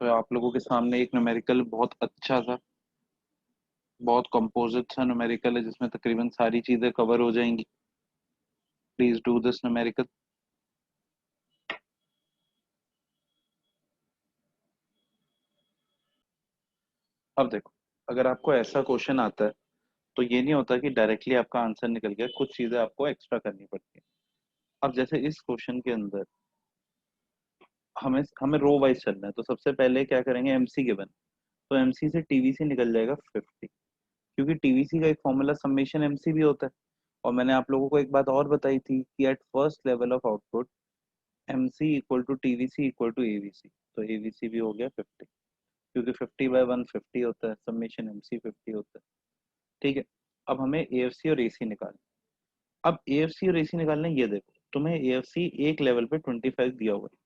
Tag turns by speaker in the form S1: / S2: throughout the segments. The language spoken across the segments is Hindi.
S1: तो आप लोगों के सामने एक न्यूमेरिकल बहुत अच्छा सा, बहुत कंपोजिट सा न्यूमेरिकल है जिसमें तकरीबन सारी चीजें कवर हो जाएंगी। Please do this numerical. अब देखो, अगर आपको ऐसा क्वेश्चन आता है तो ये नहीं होता कि डायरेक्टली आपका आंसर निकल गया, कुछ चीजें आपको एक्स्ट्रा करनी पड़ती है। अब जैसे इस क्वेश्चन के अंदर हमें हमें रो वाइज चलना है, तो सबसे पहले क्या करेंगे, एमसी गिवन, तो एमसी से टीवीसी निकल जाएगा 50, क्योंकि टीवीसी का एक फॉर्मूला समेशन एमसी भी होता है। और मैंने आप लोगों को एक बात और बताई थी कि at first level of output MC equal to TVC equal to AVC, तो एवीसी भी हो गया 50, क्योंकि 50/1 50 होता है, समेशन एमसी 50 होता है। ठीक है। अब हमें एएफसी और एसी निकालना। अब एएफसी और एसी निकालना है, ये देखो तुम्हें एएफसी एक लेवल पे 25 दिया हुआ है,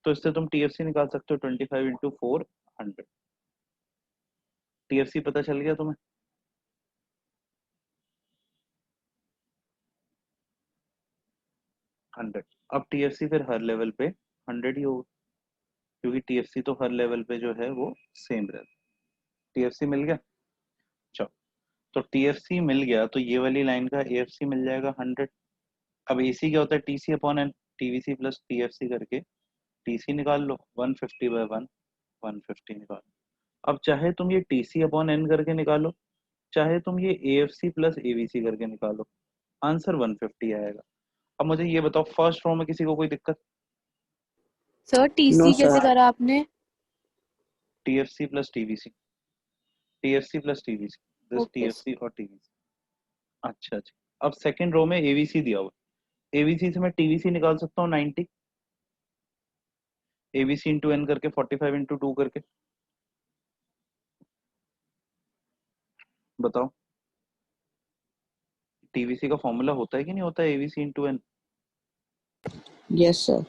S1: तो इससे तुम टीएफसी निकाल सकते हो 25 × 4 100। टीएफसी पता चल गया तुम्हें? 100। अब टीएफसी फिर हर लेवल पे 100 ही होगा, क्योंकि टीएफसी तो हर लेवल पे जो है वो सेम रहता है। टीएफसी मिल गया। चलो, तो टीएफसी मिल गया तो ये वाली लाइन का एएफसी मिल जाएगा 100। अब एसी क्या होता है, TC upon N, TVC plus TFC करके टीसी निकाल लो, 150/1 150 निकालो। अब चाहे तुम ये टीसी अपॉन एन करके निकालो, चाहे तुम ये एएफसी प्लस एवीसी करके निकालो, आंसर 150 आएगा। अब मुझे ये बताओ, फर्स्ट रो में किसी को कोई दिक्कत?
S2: सर
S3: नो
S2: टीसी कैसे
S3: सर।
S2: करा आपने?
S1: TFC plus TVC, TFC plus TVC, this
S2: okay
S1: TFC और टीवीसी। अच्छा अच्छा, अब सेकंड रो में एवीसी दिया हुआ, एवीसी से मैं टीवीसी निकाल सकता हूँ 90, एवीसी इंटू एन करके 45 × 2 करके। बताओ, टीवीसी का फॉर्मूला होता है कि नहीं होता है, AVC into N.
S3: Yes sir.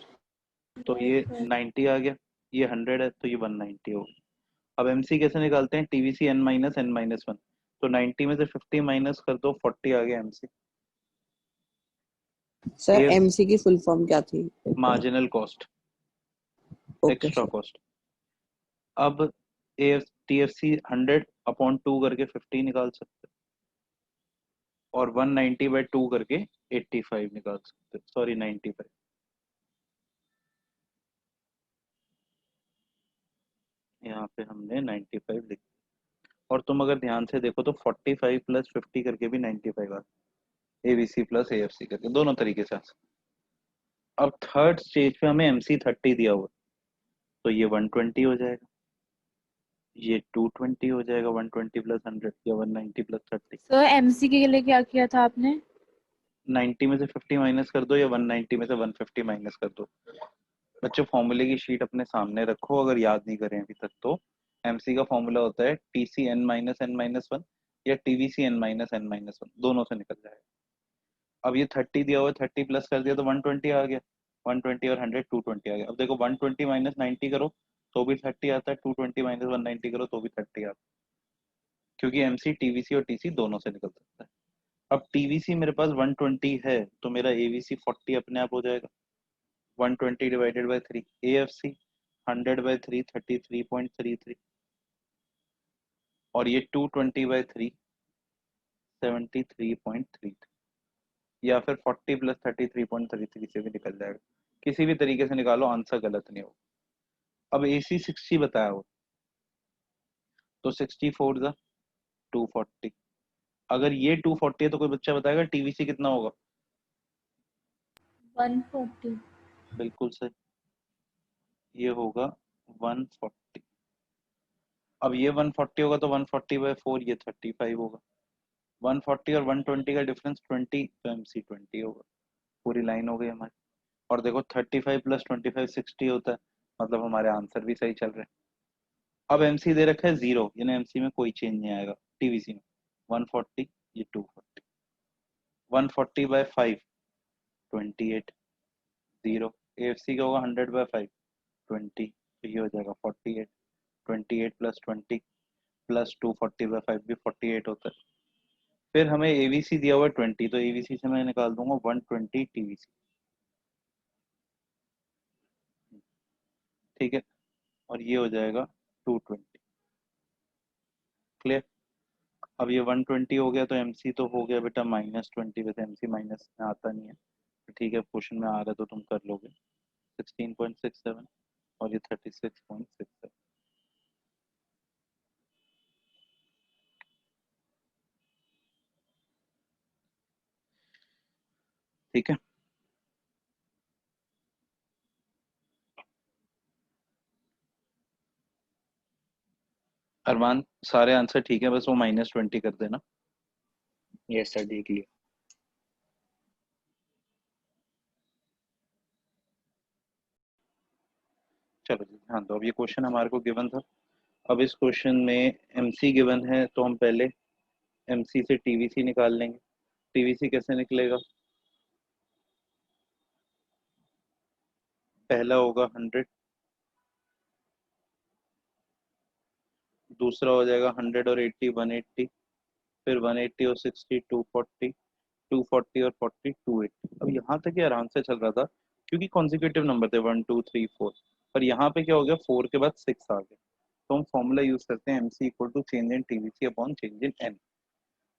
S1: तो ये 90 आ गया, ये 100 है तो ये 190 हो गया। अब एमसी कैसे निकालते हैं, टीवीसी n - n - 1, तो 90 में से 50 माइनस कर दो, 40 आ गया एमसी।
S3: सर
S1: एफ
S3: एमसी की फुल फॉर्म क्या थी?
S1: Marginal cost,
S3: okay
S1: extra
S3: sir.
S1: Cost. अब एफ टीएफसी 100/2 करके 50 निकाल सकते हैं, और 190/2 करके 85 निकाल सकते हैं, सॉरी 95। यहाँ पे हमने 95 लिख, और तुम अगर ध्यान से देखो तो 45 प्लस 50 करके भी 95 आ, एवीसी प्लस एएफसी करके दोनों तरीके से आ सकते। अब थर्ड स्टेज पे हमें एमसी 30 दिया हुआ, तो ये 120 हो जाएगा, ये 220 हो जाएगा, 120 प्लस 100 या 190 प्लस 30।
S2: सर एमसी के लिए क्या किया था आपने?
S1: 90 में से 50 माइनस कर दो, या 190 में से 150 माइनस कर दो। बच्चों फॉर्मूले की शीट अपने सामने रखो, अगर याद नहीं करें अभी तक तो। एमसी का फॉर्मूला होता है टीसी n - n - 1 या टीवीसी n - n - 1, दोनों से निकल जाएगा। अब ये 30 दिया हुआ है, 30 प्लस कर दिया तो 120 आ गया, 120 और 100 220 आ गया। अब देखो 120 माइनस 90 करो तो भी 30 आता है, 220 माइनस 190 करो तो भी 30 आता है, क्योंकि एमसी टीवीसी और टीसी दोनों से निकल सकता है। अब टीवीसी मेरे पास 120 है, तो मेरा एवीसी 40 अपने आप हो जाएगा, 120 डिवाइडेड बाई 3, एएफसी 100/3 33.33, और ये 220/3 73.33, या फिर 40 प्लस 33.33 से भी निकल जाएगा, किसी भी तरीके से निकालो, आंसर गलत नहीं होगा। अब एसी 60 बताया हो, तो 64 जा 240, अगर ये 240 है तो कोई बच्चा बताएगा टीवीसी कितना होगा?
S2: 140।
S1: बिल्कुल सही, ये होगा 140। अब ये 140 होगा तो 140/4 ये 35 होगा, 140 और 120 का डिफरेंस 20, तो एमसी 20 होगा। पूरी लाइन हो गई हमारी। और देखो 35 प्लस 25 60 होता है, मतलब हमारे आंसर भी सही चल रहे हैं। अब एमसी दे रखा है 0, यानी एमसी में कोई चेंज नहीं आएगा, टीवीसी में 140, ये 240, 140/5 28, 0, एएफसी का होगा 100/5 20, तो ये हो जाएगा 48, 28 प्लस 20 प्लस 240/5 भी 48 होता है। फिर हमें एवीसी दिया हुआ है 20, तो एवीसी से मैं निकाल दूंगा 120 टीवीसी। ठीक है, और ये हो जाएगा 220। क्लियर? अब ये 120 हो गया तो MC तो हो गया बेटा -20, वैसे MC माइनस में आता नहीं है, तो ठीक है क्वेश्चन में आ रहा है तो तुम कर लोगे। 16.67 और ये 36.67। ठीक है, अरमान सारे आंसर ठीक है, बस वो -20 कर देना।
S4: यस सर, देख लिया।
S1: चलो जी ध्यान दो, अब ये क्वेश्चन हमारे को गिवन था। अब इस क्वेश्चन में MC गिवन है तो हम पहले MC से TVC निकाल लेंगे। TVC कैसे निकलेगा? पहला होगा 100, दूसरा हो जाएगा 100 और 80 180, फिर 180 और 60 240, 240 और 40 280। अब यहाँ तक ये आराम से चल रहा था क्योंकि कॉन्जिक्यूटिव नंबर थे 1 2 3 4, पर यहाँ पे क्या हो गया 4 के बाद 6 आ गया, तो हम फॉर्मूला यूज करते हैं MC equal to change in TVC upon change in N।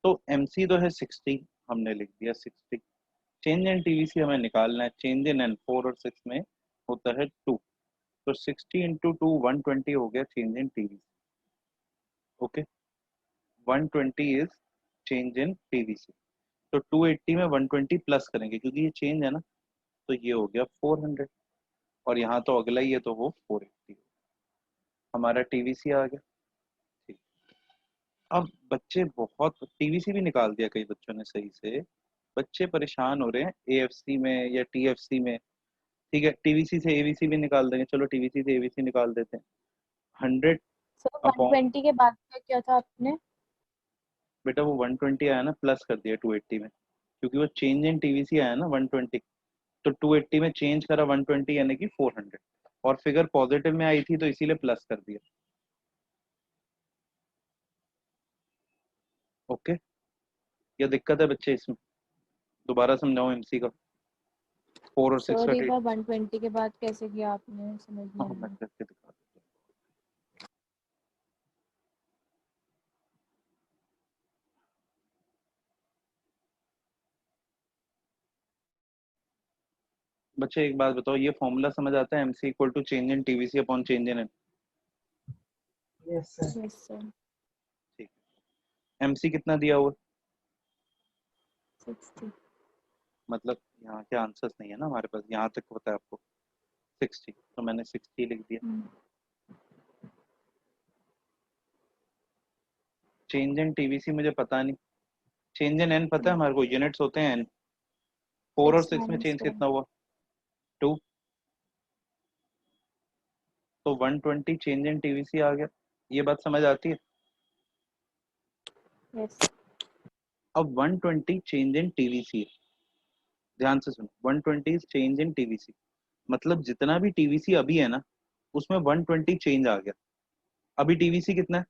S1: तो MC तो है 60, हमने लिख दिया 60, चेंज इन TVC हमें निकालना है, चेंज इन N 4 और 6 में होता है 2, तो 60 इंटू 2 120 हो गया change in TVC। Okay, 120 is change in TVC, तो 280 में 120 प्लस करेंगे क्योंकि ये चेंज है ना, तो ये हो गया 400, और यहाँ तो अगला ही है तो वो 480, हमारा TVC आ गया। ठीक, अब बच्चे बहुत TVC भी निकाल दिया कई बच्चों ने सही से, बच्चे परेशान हो रहे हैं AFC में या TFC में। ठीक है, TVC से ABC भी निकाल देंगे, चलो TVC से ABC निकाल देते हैं। 100
S2: सर
S1: अपॉन,
S2: 120 के बाद क्या किया था आपने?
S1: बेटा वो 120 आया ना, प्लस कर दिया 280 में, क्योंकि वो चेंज इन TVC आया ना 120, तो 280 में चेंज करा 120 यानी कि 400, और फिगर पॉजिटिव में आई थी तो इसीलिए प्लस कर दिया। ओके, क्या दिक्कत है बच्चे इसमें? दोबारा समझाओ MC का, 4 और 6 का
S2: सर एक
S1: डेट।
S2: बार 120 के बाद कैसे किया आपने, समझ नहीं
S1: हाँ मैं
S2: आया।
S1: करके दिखा देता हूँ। बच्चे एक बात बताओ, ये फॉर्मूला समझ आता है MC equal to change in TVC upon change in N?
S3: Yes sir.
S2: Yes sir.
S1: ठीक, MC कितना दिया हुआ?
S2: 60।
S1: मतलब यहाँ के आंसर्स नहीं है ना हमारे पास, यहाँ तक पता है आपको 60, तो मैंने 60 लिख दिया। चेंज इन TVC मुझे पता नहीं, चेंज इन N पता है हमारे को, यूनिट्स होते हैं N। 4 और
S2: 6
S1: 6 में
S2: माइनस
S1: चेंज
S2: 1।
S1: कितना हुआ? 2, तो 120 चेंज इन TVC आ गया। ये बात समझ आती है?
S2: यस।
S1: अब 120 चेंज इन TVC है, ध्यान से सुनो, 120 चेंज इन TVC, मतलब जितना भी TVC अभी है ना उसमें 120 चेंज आ गया। अभी TVC कितना है?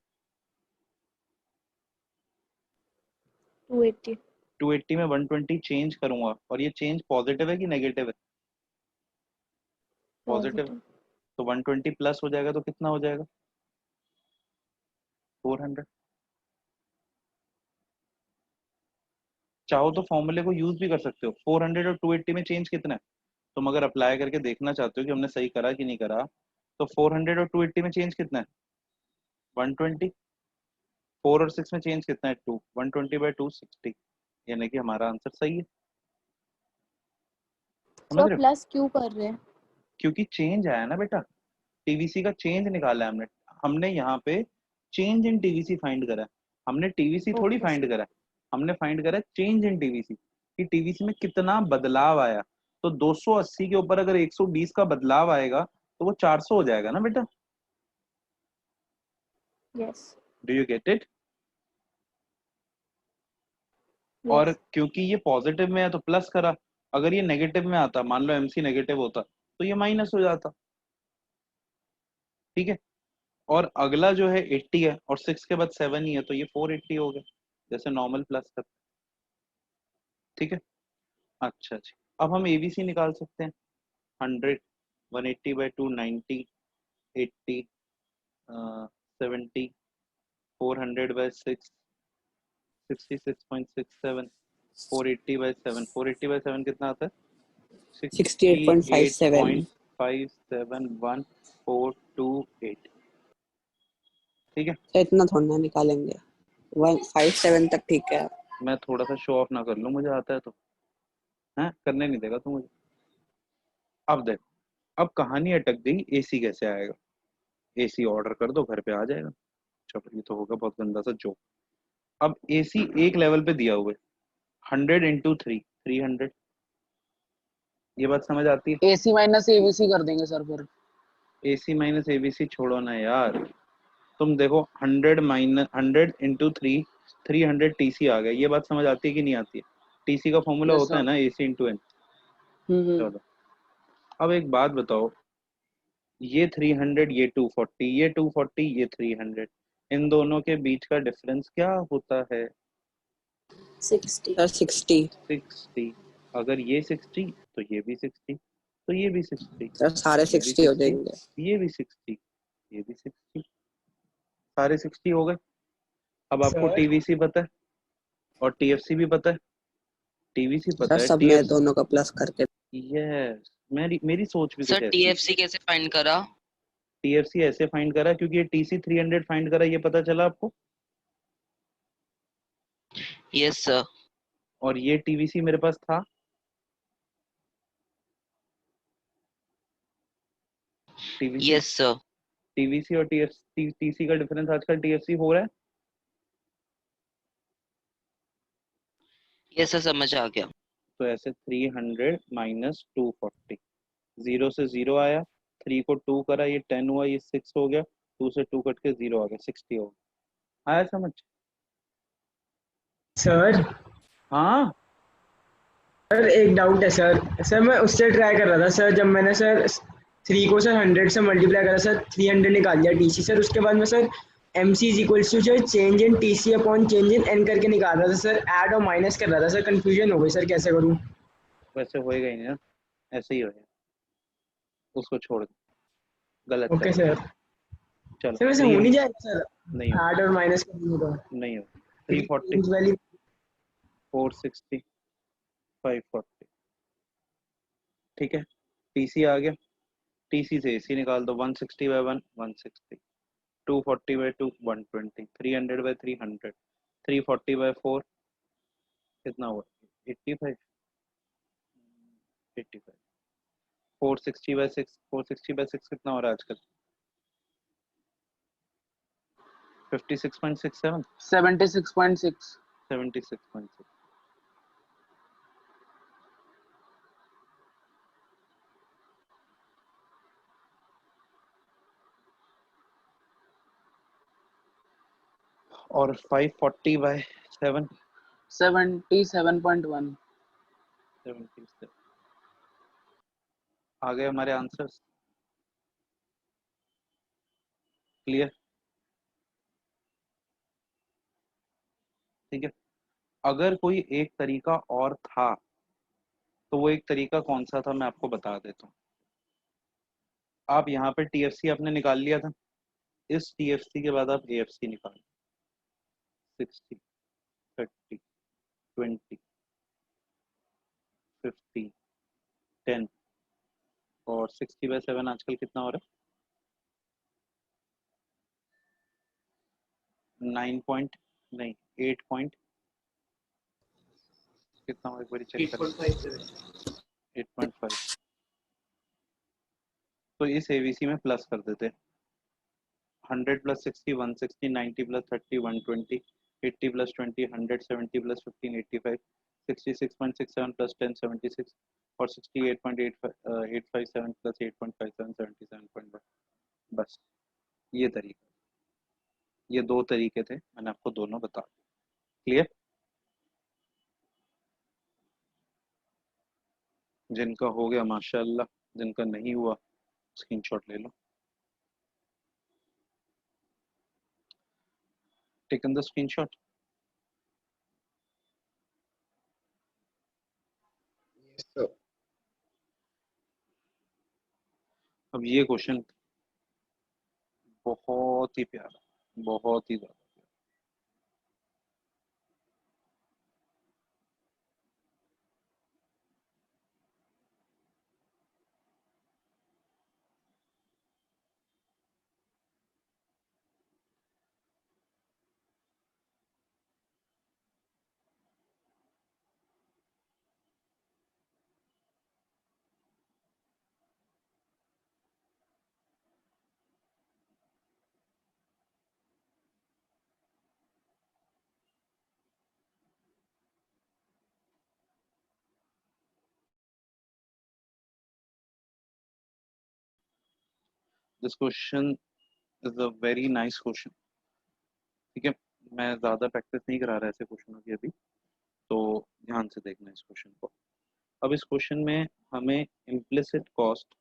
S2: 280।
S1: 280 में 120 चेंज करूंगा, और ये चेंज पॉजिटिव है कि नेगेटिव है? Positive,
S2: positive.
S1: तो 120 प्लस हो जाएगा तो कितना हो जाएगा? 400। चाहो तो फॉर्मूले को यूज भी कर सकते हो, 400 और 280 में चेंज कितना है, तुम अगर अप्लाई करके देखना चाहते हो कि हमने सही करा कि नहीं करा, तो 400 और 280 में चेंज कितना है? 120। 4 और 6 में चेंज कितना है? 2, 120 बाई 2 60, यानी कि हमारा आंसर सही है। समझ
S2: सर
S1: रहे हो?
S2: प्लस क्यों कर रहे हैं?
S1: क्योंकि चेंज आया ना बेटा, TVC का चेंज निकाला है हमने। हमने यहाँ पे चेंज इन TVC फाइंड करा है, हमने TVC थोड़ी
S2: ओके
S1: फाइंड
S2: सर।
S1: करा है, हमने फाइंड करा है चेंज इन TVC, कि TVC में कितना बदलाव आया। तो 280 के ऊपर अगर 120 का बदलाव आएगा तो वो 400 हो जाएगा ना बेटा।
S2: Yes.
S1: Do you get it? और
S2: यस।
S1: क्योंकि ये पॉजिटिव में है तो प्लस करा, अगर ये नेगेटिव में आता, मान लो MC नेगेटिव होता तो ये माइनस हो जाता। ठीक है, और अगला जो है 80 है और 6 के बाद 7 ही है, तो ये 480 हो गया, जैसे नॉर्मल प्लस कर। ठीक है, अच्छा जी, अब हम ABC निकाल सकते हैं। 100, 180 बाई 2 90, 80, 70, 400 by 6, 66.67, 480 by 7, 480 by 7 कितना आता है?
S3: 68.57
S1: 68.571428। ठीक है,
S3: तो इतना थोड़ा ना निकालेंगे, 157 तक ठीक है।
S1: मैं थोड़ा सा शो ऑफ ना कर लूं, मुझे आता है तो है, करने नहीं देगा तू मुझे। अब देख, अब कहानी अटक गई, एसी कैसे आएगा? एसी ऑर्डर कर दो, घर पे आ जाएगा। चलो ये तो होगा बहुत गंदा सा जोक। अब एसी एक लेवल पे दिया हुआ है, 100 इंटू 300। ये बात समझ आती है?
S5: AC माइनस ABC कर देंगे सर फिर।
S1: एसी माइनस एबीसी छोड़ो ना यार, तुम देखो 100 इंटू 300 टीसी आ गया। ये बात समझ आती है कि नहीं आती है? टीसी का फॉर्मूला
S5: यस
S1: होता है
S5: सर।
S1: ना एसी इंटू एन। चलो अब एक बात बताओ, ये 300, ये 240, ये 240, ये 300, इन दोनों के बीच का डिफरेंस क्या होता है?
S2: 60।
S3: सर 60।
S1: 60। अगर ये 60 तो ये भी 60, तो ये भी 60,
S3: सर सारे
S1: ये भी
S3: 60 हो
S1: 60,
S3: जाएंगे।
S1: ये भी 60, ये भी 60, सारे 60 हो गए। अब आपको
S5: सर
S1: टीवीसी पता है और टीएफसी भी पता है। टीवीसी
S3: सर
S1: पता है,
S3: सब में
S1: टीएफसी।
S3: दोनों का प्लस करके।
S1: यस, मेरी मेरी सोच भी
S6: सर
S1: कुछ ऐसी है।
S6: टीएफसी कैसे फाइंड करा?
S1: टीएफसी ऐसे फाइंड करा क्योंकि ये टीसी 300 फाइंड करा, ये पता चला आपको।
S6: Yes sir.
S1: और ये टीवीसी मेरे पास था, टीवीसी।
S6: Yes sir.
S1: टीवीसी और टीएफसी, टीसी का डिफरेंस आजकल टीएफसी हो रहा है।
S6: यस सर, समझ आ गया।
S1: तो ऐसे 300 माइनस 240, 0 से 0 आया, 3 को 2 करा, ये 10 हुआ, ये 6 हो गया, 2 से 2 कट के 0 आ गया, 60 हो गया। आया समझ?
S5: सर
S1: हाँ,
S5: सर एक डाउट है सर। सर मैं उससे ट्राई कर रहा था सर, जब मैंने सर 3 को सर 100 से मल्टीप्लाई करा सर, 300 निकाल दिया टीसी सर, उसके बाद में sir MC is equals to जो change in TC upon change in N करके निकाल रहा था सर, ऐड और माइनस कर रहा था सर, कंफ्यूजन हो गई सर, कैसे करूँ?
S1: वैसे होएगा ही नहीं ना, ऐसे ही होएगा, उसको छोड़ दो, गलत
S5: ओके
S1: करा।
S5: सर।
S1: चलो
S5: सर वैसे हो नहीं जाएगा सर
S1: नहीं होगा,
S5: ऐड और माइनस करने का?
S1: नहीं होगा।
S5: क्योंकि
S1: 340,
S5: change वैल्यू
S1: 460, 540। ठीक है, टीसी आ गया, टीसी से एसी निकाल दो, 160 बाय 1 160, 240 बाय 2 120, 300 बाय 300, 340 बाय 4 कितना हुआ? 85, 85, 460 बाय 6, 460 बाय 6 कितना हो रहा है आजकल? 56.67,
S5: 76.6।
S1: 76.6। और 540 बाय 7,
S5: 77.1।
S1: 77। आ गए हमारे आंसर्स। क्लियर? ठीक है, अगर कोई एक तरीका और था तो वो एक तरीका कौन सा था मैं आपको बता देता हूँ। आप यहाँ पे टीएफसी आपने निकाल लिया था, इस टीएफसी के बाद आप एएफसी निकालो, 60, 30, 20, 50, 10, और 60 बाय 7 आजकल कितना हो रहा है? 9 पॉइंट नहीं, 8 पॉइंट कितना हो, एक बार चेक करें, 8.5। तो इस एवीसी में प्लस कर देते, 100 plus 60 160, 90 plus 30 120, 80 plus 20 100, 70 plus 15 85, 66.67 plus 10 76, और 68.857 प्लस 8.57 77.1। बस ये तरीका, ये दो तरीके थे, मैंने आपको दोनों बता दिए। क्लियर? जिनका हो गया माशाल्लाह, जिनका नहीं हुआ स्क्रीनशॉट ले लो। Taken the screenshot. अब ये क्वेश्चन बहुत ही प्यारा, बहुत ही ज्यादा। This question is a very nice question. ठीक है, मैं ज्यादा प्रैक्टिस नहीं करा रहा ऐसे क्वेश्चनों की अभी, तो ध्यान से देखना इस क्वेश्चन को। अब इस क्वेश्चन में हमें इम्प्लिसिट कॉस्ट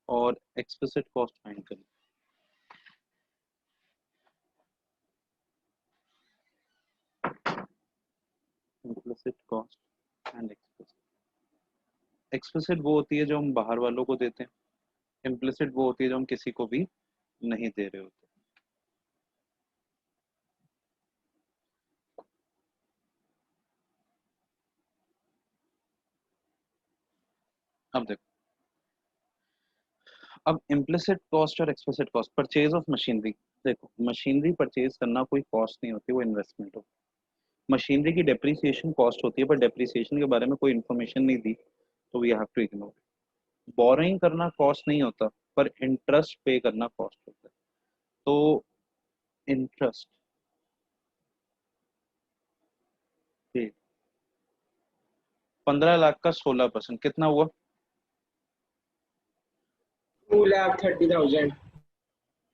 S1: और एक्सप्लिसिट कॉस्ट फाइंड करनी। Implicit cost and explicit. Explicit वो होती है जो हम बाहर वालों को देते हैं, इम्प्लिसिट वो होती है जो हम किसी को भी नहीं दे रहे होते। अब देखो, अब इम्प्लिसिट कॉस्ट और explicit cost, purchase of machinery. देखो, मशीनरी परचेज करना कोई कॉस्ट नहीं होती, वो इन्वेस्टमेंट होती है। मशीनरी की डेप्रिसिएशन कॉस्ट होती है, पर डेप्रिसिएशन के बारे में कोई इन्फॉर्मेशन नहीं दी तो we have to ignore. Borrowing करना कॉस्ट नहीं होता, पर इंटरेस्ट पे करना कॉस्ट होता है। तो इंटरेस्ट पे 15 लाख का 16% कितना हुआ?
S5: 2,30,000।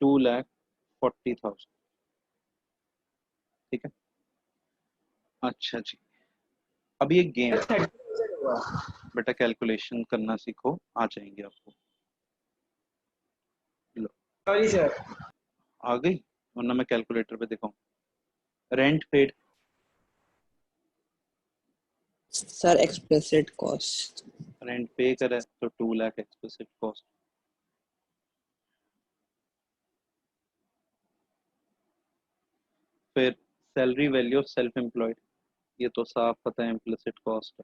S1: 2,40,000। ठीक है, अच्छा जी। अब ये गेम,
S5: 30,000 हुआ।
S1: बेटा कैलकुलेशन करना सीखो, आ जाएंगे आपको। लो,
S5: सॉरी सर।
S1: आ गई, वरना मैं कैलकुलेटर पे दिखाऊं। Rent paid,
S3: sir explicit cost.
S1: Rent पे करा है तो 2 लाख एक्सप्लिसिट कॉस्ट। फिर salary value of self employed, ये तो साफ पता है इम्प्लिसिट कॉस्ट है,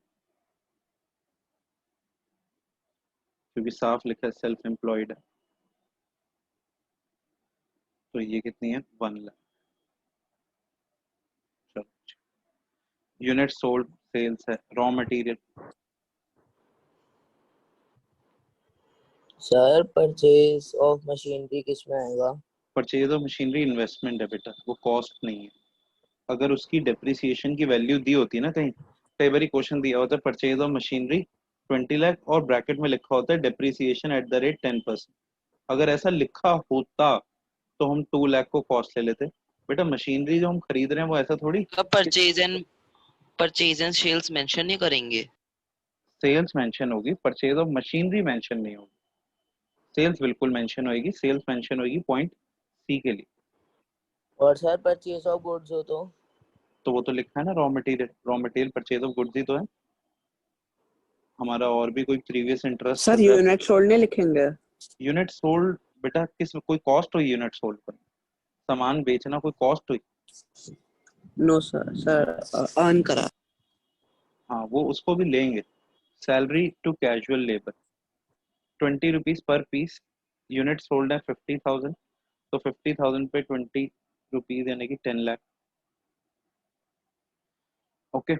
S1: क्योंकि साफ लिखा है सेल्फ एम्प्लॉयड है। तो ये कितनी है? 1 लाख। चलो, यूनिट सोल्ड सेल्स है। Raw material,
S7: sir purchase of machinery किस में आएगा?
S1: परचेज ऑफ मशीनरी इन्वेस्टमेंट है बेटा, वो कॉस्ट नहीं है। अगर उसकी डेप्रिसिएशन की वैल्यू दी होती ना कहीं, कई बार क्वेश्चन दिया होता है परचेज ऑफ मशीनरी 20 लाख और ब्रैकेट में लिखा होता है डेप्रिसिएशन एट द रेट 10%। अगर ऐसा लिखा होता तो हम 2 लाख को कॉस्ट ले लेते। बेटा मशीनरी जो हम खरीद रहे हैं वो ऐसा थोड़ी
S6: अब परचेज एंड सेल्स मेंशन नहीं करेंगे।
S1: सेल्स मेंशन होगी, परचेज ऑफ मशीनरी मेंशन नहीं होगी। सेल्स बिल्कुल मेंशन होगी, सेल्स मेंशन होगी पॉइंट सी के लिए।
S7: और सर परचेज ऑफ गुड्स हो
S1: तो वो तो लिखा है ना raw material, raw material purchase of goods ही तो है हमारा। और भी कोई प्रीवियस इंटरेस्ट
S3: सर
S1: चल रहा है?
S3: यूनिट सोल्ड नहीं लिखेंगे?
S1: यूनिट सोल्ड बेटा किस, कोई कॉस्ट हुई यूनिट सोल्ड पर? सामान बेचना कोई कॉस्ट हुई?
S3: नो सर, सर अर्न करा।
S1: हाँ, वो उसको भी लेंगे। Salary to casual labour 20 rupees per piece, unit sold है 50,000, तो 50,000 पे 20 रुपीज यानी कि 10 लाख। ओके,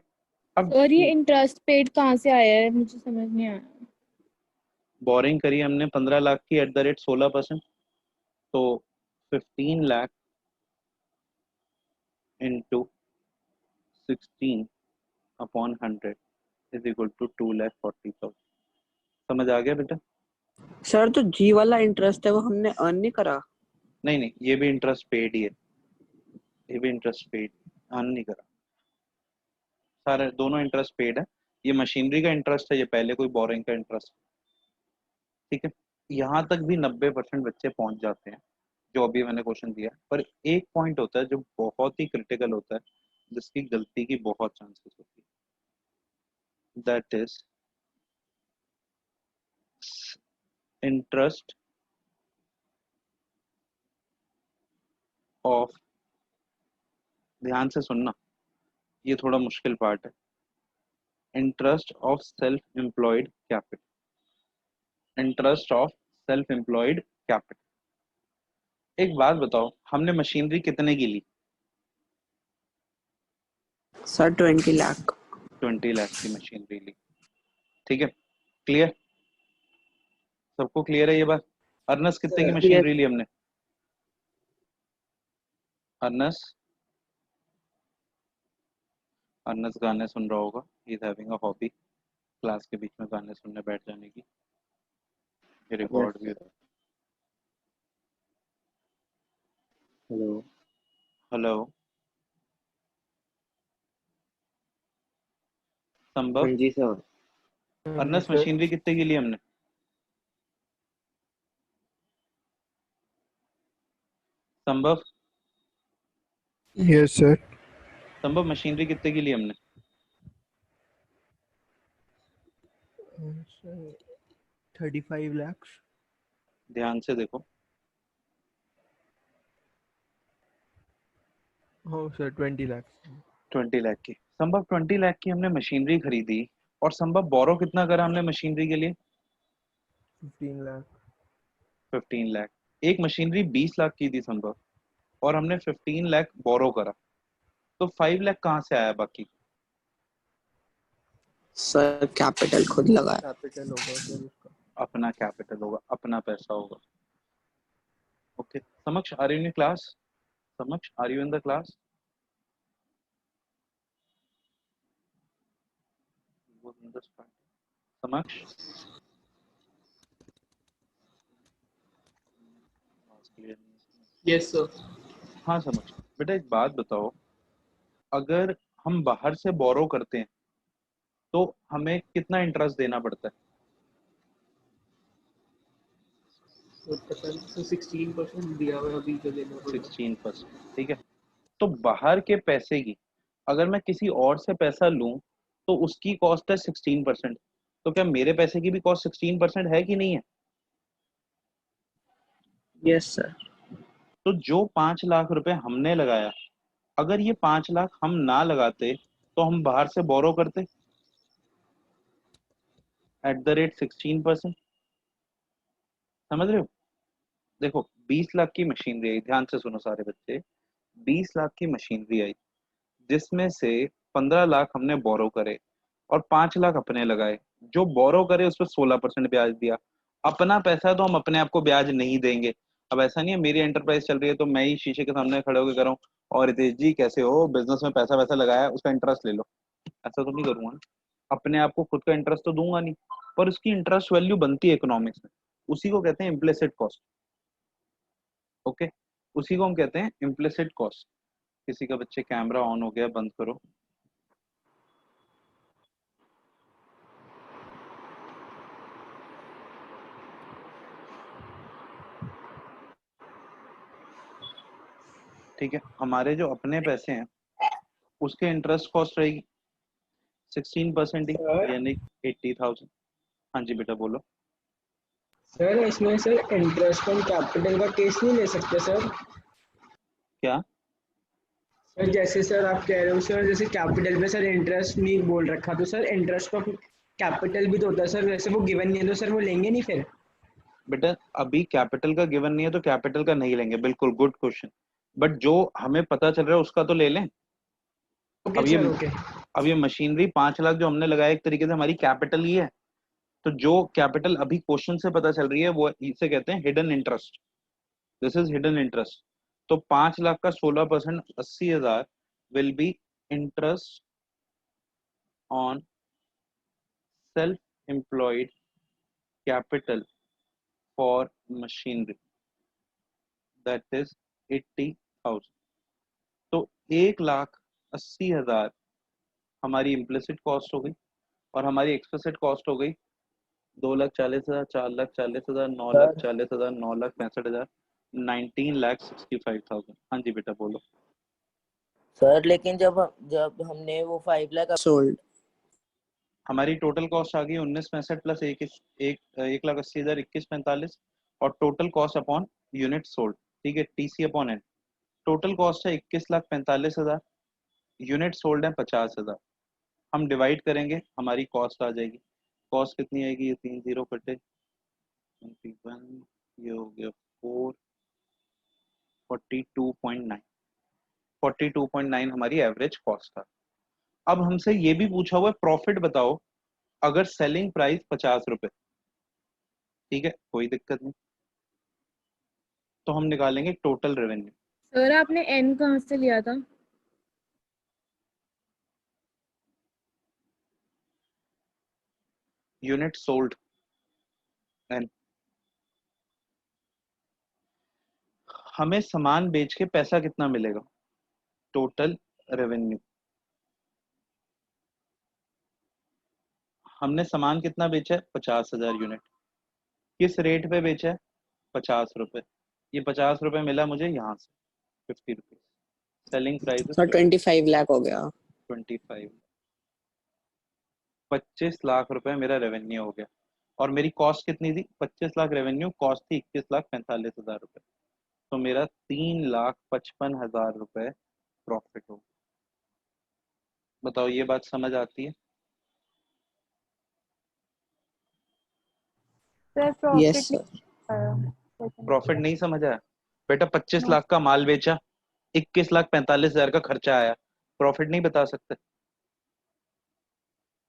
S1: अब
S8: सर ये इंटरेस्ट पेड कहाँ से आया है, मुझे समझ नहीं आया।
S1: बोरिंग करी हमने 15 लाख की एट द रेट 16%, तो 15 lakh into 16/100 is equal to 2,40,000। समझ आ गया बेटा?
S3: सर तो जी वाला इंटरेस्ट है वो हमने अर्न नहीं करा।
S1: नहीं नहीं, ये भी इंटरेस्ट पेड ही है, ये भी इंटरेस्ट पेड, अर्न नहीं करा। सारे दोनों इंटरेस्ट पेड है। ये मशीनरी का इंटरेस्ट है, ये पहले कोई बोरिंग का इंटरेस्ट। ठीक है, यहाँ तक भी 90% बच्चे पहुंच जाते हैं जो अभी मैंने क्वेश्चन दिया, पर एक पॉइंट होता है जो बहुत ही क्रिटिकल होता है, जिसकी गलती की बहुत चांसेस होती है। दैट इज इंटरेस्ट ऑफ, ध्यान से सुनना, ये थोड़ा मुश्किल पार्ट है, interest of self employed capital, interest of self employed capital. एक बात बताओ, हमने मशीनरी कितने की ली?
S3: सर 20 लाख।
S1: 20 लाख की मशीनरी ली, ठीक है, क्लियर? सबको क्लियर है ये बात? अर्नस कितने की मशीनरी ली हमने? अर्नस अर्नस गाने सुन रहा होगा, he is having a hobby, class के बीच में गाने सुनने बैठ जाने की, ये रिकॉर्ड भी।
S4: हेलो।
S1: हेलो संभव,
S4: हाँ जी सर।
S1: अर्नस मशीनरी कितने की ली हमने? संभव,
S9: यस सर।
S1: संभव मशीनरी कितने की ली हमने?
S9: 35 lakhs।
S1: ध्यान से देखो,
S9: हाँ सर 20 lakhs।
S1: 20 लाख की। संभव 20 लाख की हमने मशीनरी खरीदी, और संभव बोरो कितना करा हमने मशीनरी के लिए?
S9: 15 लाख।
S1: 15 लाख। एक मशीनरी 20 लाख की थी संभव, और हमने 15 लाख बोरो करा, तो 5 लाख कहाँ से आया बाकी?
S3: सर कैपिटल खुद लगाया।
S9: कैपिटल होगा सर उसका।
S1: अपना कैपिटल होगा, अपना पैसा होगा। Okay, Samaksh are you in class? Samaksh are you in the class? Samaksh
S10: yes sir.
S1: हाँ समक्ष, बेटा एक बात बताओ, अगर हम बाहर से बोरो करते हैं तो हमें कितना इंटरेस्ट देना पड़ता है?
S10: तो 16% दिया हुआ है अभी जो देना पड़ेगा।
S1: 16%, ठीक है। तो बाहर के पैसे की अगर मैं किसी और से पैसा लूं तो उसकी कॉस्ट है 16%, तो क्या मेरे पैसे की भी कॉस्ट 16% है कि नहीं है?
S3: Yes sir.
S1: तो जो 5 लाख रुपए हमने लगाया, अगर ये 5 लाख हम ना लगाते तो हम बाहर से बोरो करते एट द रेट 16%। समझ रहे हो? देखो 20 लाख की मशीनरी आई, ध्यान से सुनो सारे बच्चे, 20 लाख की मशीनरी आई जिसमें से 15 लाख हमने बोरो करे और 5 लाख अपने लगाए। जो बोरो करे उस पर 16% ब्याज दिया। अपना पैसा है तो हम अपने आप को ब्याज नहीं देंगे। अब ऐसा नहीं है मेरी एंटरप्राइज चल रही है तो मैं ही शीशे के सामने खड़े होकर कर रहा हूँ, और रितेश जी कैसे हो, बिजनेस में पैसा वैसा लगाया उसका इंटरेस्ट ले लो, ऐसा तो नहीं करूंगा ना। अपने आप को खुद का इंटरेस्ट तो दूंगा नहीं, पर उसकी इंटरेस्ट वैल्यू बनती है इकोनॉमिक्स में, उसी को कहते हैं इम्प्लिसिट कॉस्ट। ओके, उसी को हम कहते हैं इम्प्लिसिट कॉस्ट। किसी का बच्चे कैमरा ऑन हो गया, बंद करो। ठीक है, हमारे जो अपने पैसे हैं उसके इंटरेस्ट कॉस्ट रहेगी 16% ही, यानी 80,000। हाँ जी बेटा बोलो।
S5: सर इसमें सर इंटरेस्ट ऑन कैपिटल का केस नहीं ले सकते सर?
S1: क्या?
S5: सर जैसे सर आप कह रहे हो सर, जैसे कैपिटल पे सर इंटरेस्ट नहीं बोल रखा, तो सर इंटरेस्ट ऑफ कैपिटल भी तो होता है सर, वैसे वो गिवन नहीं है तो सर वो लेंगे नहीं फिर?
S1: बेटा अभी कैपिटल का गिवन नहीं है तो कैपिटल का नहीं लेंगे, बिल्कुल गुड क्वेश्चन, बट जो हमें पता चल रहा है उसका तो ले लें।
S5: ओके
S1: अब ये
S5: सर ओके।
S1: अब ये मशीनरी 5 लाख जो हमने लगाया एक तरीके से हमारी कैपिटल ही है, तो जो कैपिटल अभी क्वेश्चन से पता चल रही है वो इसे कहते हैं hidden interest. This is hidden interest. तो 5 लाख का 16% 80,000 will be interest on self employed capital for machinery, that is 80,000। तो 1,80,000 हमारी इम्प्लिसिट कॉस्ट हो गई, और हमारी एक्सप्लिसिट कॉस्ट हो गई 2,40,000, 4,40,000, 9,40,000, 9,65,000, 19,65,000। हाँ जी बेटा बोलो।
S7: सर लेकिन जब हमने वो 5 लाख
S3: सोल्ड।
S1: हमारी टोटल कॉस्ट आ गई 19,65 प्लस 1,80,000 21,45, और total cost upon unit sold, ठीक है, TC upon N. Total cost है 21,45,000, यूनिट सोल्ड है 50,000। हम डिवाइड करेंगे, हमारी कॉस्ट आ जाएगी। कॉस्ट कितनी आएगी, ये 3 0 कटे 21, ये हो गया 4, 42.9। 42.9 हमारी एवरेज कॉस्ट था। अब हमसे ये भी पूछा हुआ है प्रॉफिट बताओ अगर सेलिंग प्राइस 50 रुपए। ठीक है, कोई दिक्कत नहीं, तो हम निकालेंगे टोटल रेवेन्यू।
S8: सर आपने एन कहाँ से लिया था?
S1: Unit sold N. हमें सामान बेच के पैसा कितना मिलेगा, टोटल रेवेन्यू। हमने सामान कितना बेचा है, 50,000 यूनिट। किस रेट पे बेचा है, 50 रुपए। ये 50 रुपए मिला मुझे यहाँ से, 50 rupees. Selling price
S3: sir 25 lakh हो गया।
S1: 25, 25 लाख रुपए मेरा रेवेन्यू हो गया। और मेरी कॉस्ट कितनी थी, 25 लाख रेवेन्यू, कॉस्ट थी 21,45,000 रुपए। तो मेरा 3,55,000 रुपए प्रॉफिट हो। बताओ ये बात समझ आती है?
S8: Sir
S3: yes
S8: profit
S3: sir.
S1: Profit नहीं समझ आया बेटा? 25
S8: No.
S1: लाख का माल बेचा, 21,45,000 का खर्चा आया, प्रॉफिट नहीं बता सकते?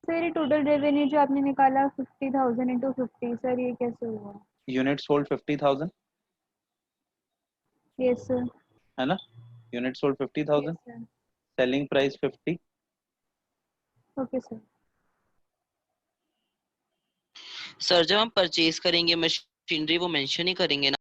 S8: सर ये टोटल रेवेन्यू जो आपने निकाला 50,000 into 50, सर ये कैसे हुआ?
S1: Unit sold 50,000
S8: yes sir.
S1: है ना, unit sold 50,000,
S8: sir
S1: selling price 50।
S8: Okay sir.
S6: Sir जब हम परचेज करेंगे मशीनरी वो मेंशन ही करेंगे ना